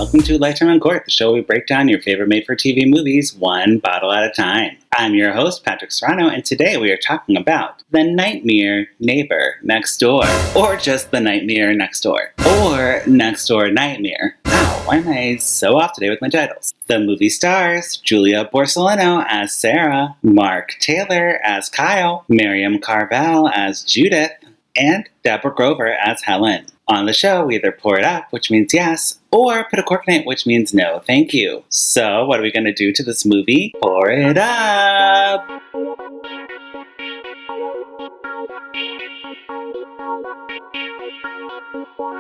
welcome to Lifetime on Court, the show where we break down your favorite made-for-TV movies one bottle at a time. I'm your host, Patrick Serrano, and today we are talking about The Nightmare Neighbor Next Door, or just The Nightmare Next Door, or Next Door Nightmare. Wow, why am I so off today with my titles? The movie stars Julia Borsellino as Sarah, Mark Taylor as Kyle, Miriam Carvel as Judith, and Deborah Grover as Helen. On the show, we either pour it up, which means yes, or put a cork in it, which means no, thank you. So, what are we going to do to this movie? Pour it up!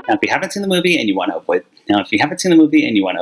Now, if you haven't seen the movie and you want to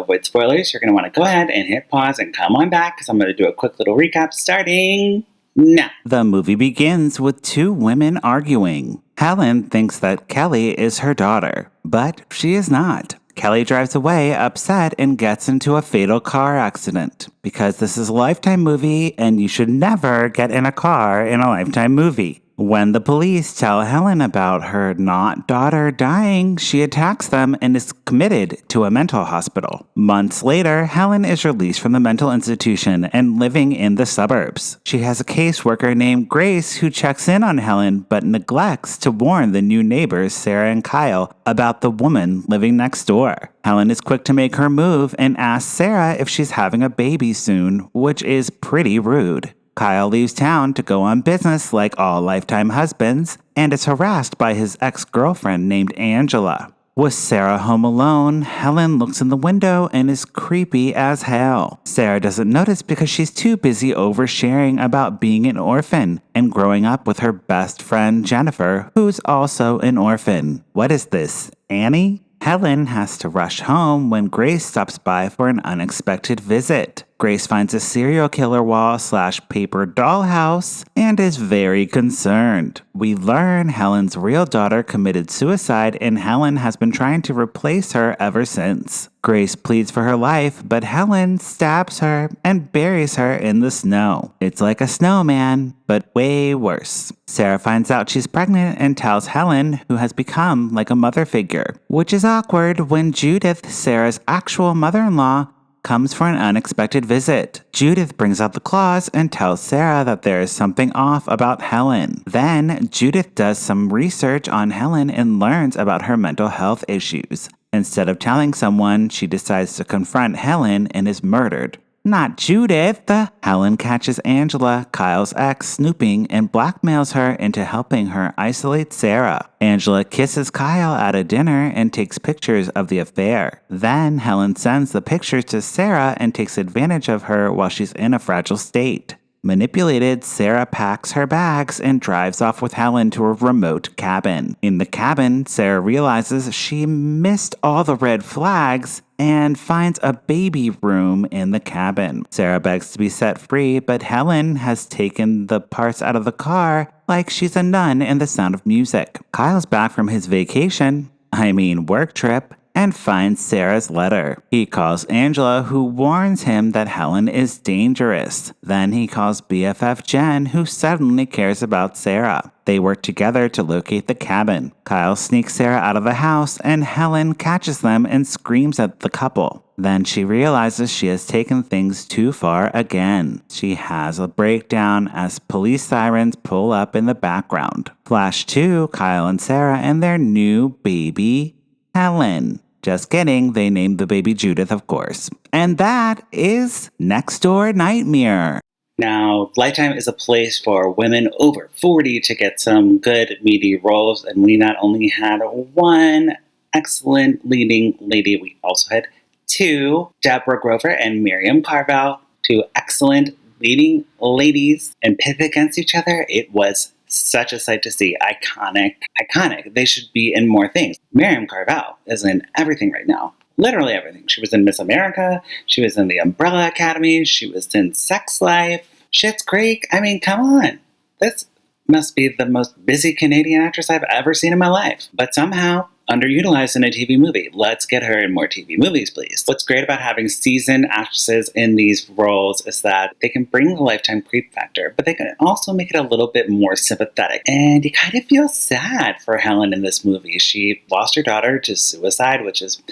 avoid spoilers, you're going to want to go ahead and hit pause and come on back, because I'm going to do a quick little recap starting now. The movie begins with two women arguing. Helen thinks that Kelly is her daughter, but she is not. Kelly drives away upset and gets into a fatal car accident. Because this is a Lifetime movie and you should never get in a car in a Lifetime movie. When the police tell Helen about her not daughter dying, she attacks them and is committed to a mental hospital. Months later, Helen is released from the mental institution and living in the suburbs. She has a caseworker named Grace who checks in on Helen but neglects to warn the new neighbors, Sarah and Kyle, about the woman living next door. Helen is quick to make her move and asks Sarah if she's having a baby soon, which is pretty rude. Kyle leaves town to go on business like all Lifetime husbands and is harassed by his ex-girlfriend named Angela. With Sarah home alone, Helen looks in the window and is creepy as hell. Sarah doesn't notice because she's too busy oversharing about being an orphan and growing up with her best friend Jennifer, who's also an orphan. What is this, Annie? Helen has to rush home when Grace stops by for an unexpected visit. Grace finds a serial killer wall/paper dollhouse and is very concerned. We learn Helen's real daughter committed suicide and Helen has been trying to replace her ever since. Grace pleads for her life, but Helen stabs her and buries her in the snow. It's like a snowman, but way worse. Sarah finds out she's pregnant and tells Helen, who has become like a mother figure, which is awkward when Judith, Sarah's actual mother-in-law, comes for an unexpected visit. Judith brings out the claws and tells Sarah that there is something off about Helen. Then, Judith does some research on Helen and learns about her mental health issues. Instead of telling someone, she decides to confront Helen and is murdered. Not Judith! Helen catches Angela, Kyle's ex, snooping and blackmails her into helping her isolate Sarah. Angela kisses Kyle at a dinner and takes pictures of the affair. Then Helen sends the pictures to Sarah and takes advantage of her while she's in a fragile state. Manipulated, Sarah packs her bags and drives off with Helen to a remote cabin. In the cabin, Sarah realizes she missed all the red flags and finds a baby room in the cabin. Sarah begs to be set free, but Helen has taken the parts out of the car like she's a nun in The Sound of Music. Kyle's back from his work trip, and finds Sarah's letter. He calls Angela, who warns him that Helen is dangerous. Then he calls BFF Jen, who suddenly cares about Sarah. They work together to locate the cabin. Kyle sneaks Sarah out of the house, and Helen catches them and screams at the couple. Then she realizes she has taken things too far again. She has a breakdown as police sirens pull up in the background. Flash to Kyle and Sarah and their new baby, Helen. Just kidding, they named the baby Judith, of course. And that is Next Door Nightmare. Now, Lifetime is a place for women over 40 to get some good, meaty roles, and we not only had one excellent leading lady, we also had two, Deborah Grover and Miriam Carvel, two excellent leading ladies, and pit against each other. It was such a sight to see. Iconic. They should be in more things. Miriam Carvel is in everything right now. Literally everything. She was in Miss America. She was in the Umbrella Academy. She was in Sex Life. Schitt's Creek. I mean, come on. This must be the most busy Canadian actress I've ever seen in my life. But somehow, underutilized in a TV movie. Let's get her in more TV movies, please. What's great about having seasoned actresses in these roles is that they can bring the Lifetime creep factor, but they can also make it a little bit more sympathetic. And you kind of feel sad for Helen in this movie. She lost her daughter to suicide, which is,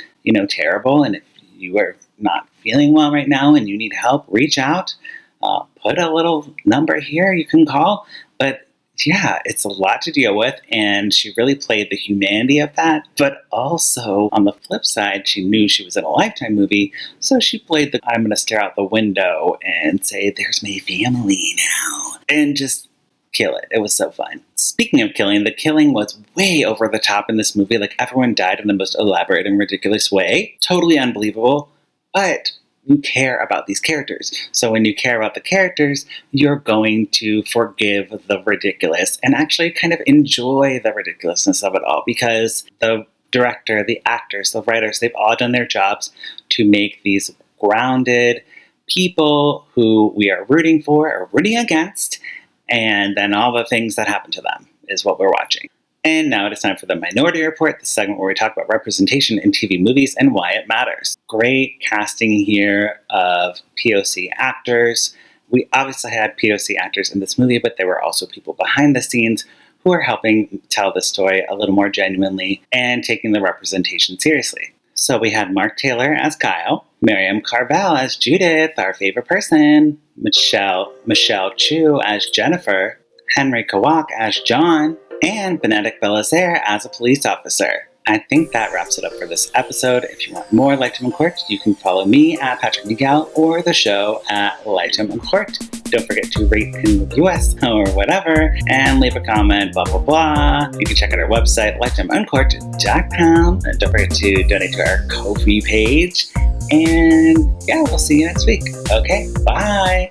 terrible. And if you are not feeling well right now and you need help, reach out. Put a little number here you can call. But yeah, it's a lot to deal with, and she really played the humanity of that. But also, on the flip side, she knew she was in a Lifetime movie, so she played the I'm going to stare out the window and say, there's my family now, and just kill it. It was so fun. Speaking of killing, the killing was way over the top in this movie. Like, everyone died in the most elaborate and ridiculous way. Totally unbelievable, but you care about these characters. So when you care about the characters, you're going to forgive the ridiculous and actually kind of enjoy the ridiculousness of it all, because the director, the actors, the writers, they've all done their jobs to make these grounded people who we are rooting for or rooting against, and then all the things that happen to them is what we're watching. And now it is time for the Minority Report, the segment where we talk about representation in TV movies and why it matters. Great casting here of POC actors. We obviously had POC actors in this movie, but there were also people behind the scenes who are helping tell the story a little more genuinely and taking the representation seriously. So we had Mark Taylor as Kyle, Miriam Carvel as Judith, our favorite person, Michelle Chu as Jennifer, Henry Kowak as John, and Benedict Belazaire as a police officer. I think that wraps it up for this episode. If you want more Lifetime and Court, you can follow me at Patrick Miguel or the show at Lifetime and Court. Don't forget to rate and review us or whatever, and leave a comment, blah, blah, blah. You can check out our website, lifetimeuncourt.com. And don't forget to donate to our Ko-fi page. And yeah, we'll see you next week. Okay, bye.